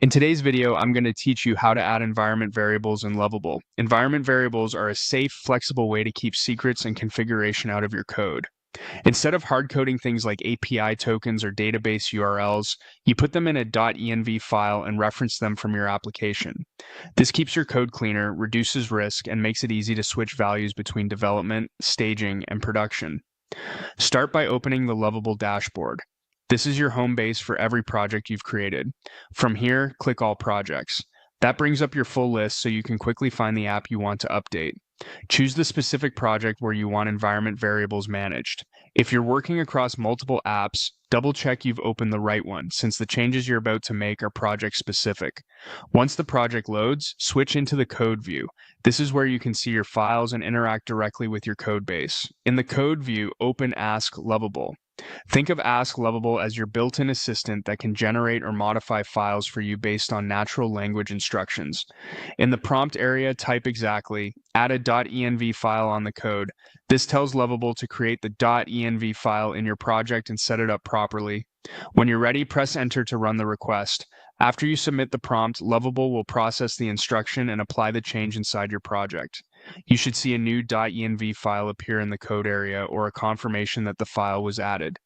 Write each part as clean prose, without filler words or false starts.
In today's video, I'm going to teach you how to add environment variables in Lovable. Environment variables are a safe, flexible way to keep secrets and configuration out of your code. Instead of hard coding things like API tokens or database URLs, you put them in a .env file and reference them from your application. This keeps your code cleaner, reduces risk, and makes it easy to switch values between development, staging, and production. Start by opening the Lovable dashboard. This is your home base for every project you've created. From here, click All Projects. That brings up your full list so you can quickly find the app you want to update. Choose the specific project where you want environment variables managed. If you're working across multiple apps, double check you've opened the right one, since the changes you're about to make are project specific. Once the project loads, switch into the code view. This is where you can see your files and interact directly with your code base. In the code view, open Ask Lovable. Think of Ask Lovable as your built-in assistant that can generate or modify files for you based on natural language instructions. In the prompt area, type exactly, add a .env file on the code. This tells Lovable to create the .env file in your project and set it up properly. When you're ready, press enter to run the request. After you submit the prompt, Lovable will process the instruction and apply the change inside your project. You should see a new .env file appear in the code area or a confirmation that the file was added.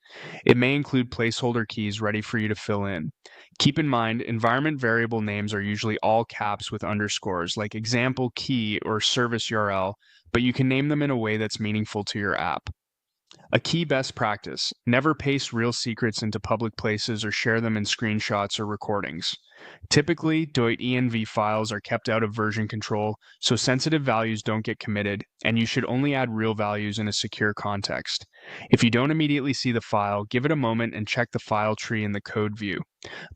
It may include placeholder keys ready for you to fill in. Keep in mind, environment variable names are usually all caps with underscores, like example key or service URL, but you can name them in a way that's meaningful to your app. A key best practice: never paste real secrets into public places or share them in screenshots or recordings. Typically, .env files are kept out of version control, so sensitive values don't get committed, and you should only add real values in a secure context. If you don't immediately see the file, give it a moment and check the file tree in the code view.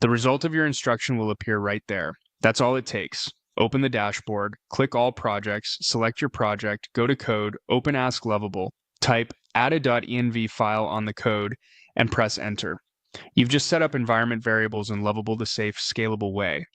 The result of your instruction will appear right there. That's all it takes. Open the dashboard, click All Projects, select your project, go to Code, open Ask Lovable, type add a .env file on the code, and press enter. You've just set up environment variables in Lovable the safe, scalable way.